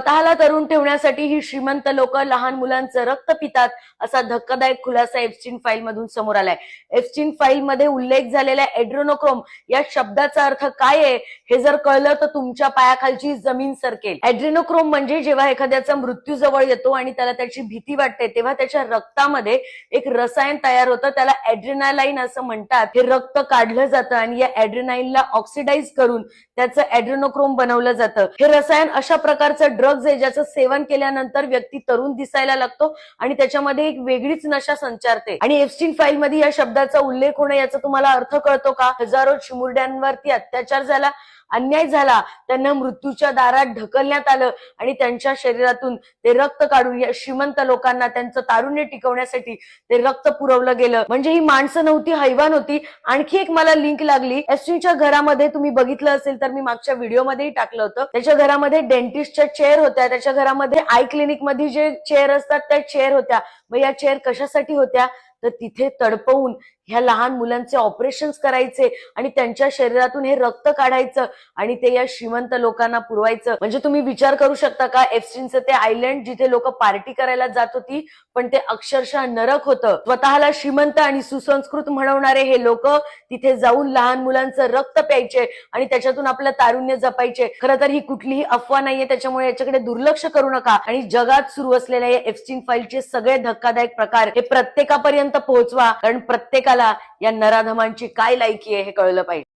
स्वतःला तरुण ठेवण्यासाठी ही श्रीमंत लोक लहान मुलांचं रक्त पितात असा धक्कादायक खुलासा एप्स्टीन फाईल मधून समोर आलाय। एप्स्टीन फाईल मध्ये उल्लेख झालेल्या एड्रेनोक्रोम या शब्दाचा अर्थ काय आहे हे जर कळलं तर तुमच्या पायाखालची जमीन सरकेल। एड्रेनोक्रोम म्हणजे जेव्हा एखाद्याचा मृत्यू जवळ येतो आणि त्याला त्याची भीती वाटते तेव्हा त्याच्या रक्तामध्ये एक रसायन तयार होतं, त्याला एड्रेनालाइन असं म्हणतात। हे रक्त काढलं जातं आणि या एड्रेनाइनला ऑक्सिडाइज करून त्याचं एड्रेनोक्रोम बनवलं जातं। हे रसायन अशा प्रकारचं ड्रग्ज आहे ज्याचं सेवन केल्यानंतर व्यक्ती तरुण दिसायला लागतो आणि त्याच्यामध्ये एक वेगळीच नशा संचारते। आणि एप्स्टीन फाईल मध्ये या शब्दाचा उल्लेख होणं याचा तुम्हाला अर्थ कळतो का? हजारो चिमुरड्यांवरती अत्याचार झाला, अन्याय झाला, त्यांना मृत्यूच्या दारात ढकलण्यात आलं आणि त्यांच्या शरीरातून ते रक्त काढून या श्रीमंत लोकांना त्यांचं तारुण्य टिकवण्यासाठी ते रक्त पुरवलं गेलं। म्हणजे ही माणसं नव्हती, हैवान होती। आणखी एक मला लिंक लागली, एप्स्टीनच्या घरामध्ये तुम्ही बघितलं असेल तर मी मागच्या व्हिडिओमध्येही टाकलं होतं, त्याच्या घरामध्ये डेंटिस्टच्या चेअर होत्या, त्याच्या घरामध्ये आय क्लिनिक मध्ये जे चेअर असतात त्या चेअर होत्या। मग या चेअर कशासाठी होत्या तर तिथे तडपवून ह्या लहान मुलांचे ऑपरेशन्स करायचे आणि त्यांच्या शरीरातून हे रक्त काढायचं आणि ते या श्रीमंत लोकांना पुरवायचं। म्हणजे तुम्ही विचार करू शकता का, एप्स्टीनचं ते आयलंड जिथे लोक पार्टी करायला जात होती पण ते अक्षरशः नरक होतं। स्वतःला श्रीमंत आणि सुसंस्कृत म्हणवणारे हे लोक तिथे जाऊन लहान मुलांचं रक्त प्यायचे आणि त्याच्यातून आपलं तारुण्य जपायचे। खरं तर ही कुठलीही अफवा नाहीये, त्याच्यामुळे याच्याकडे दुर्लक्ष करू नका आणि जगात सुरू असलेल्या या एप्स्टीन फाईलचे सगळे धक्कादायक प्रकार हे प्रत्येकापर्यंत पोहोचवा, कारण प्रत्येकाला या नराधमांची काय लायकी आहे हे कळलं पाहिजे।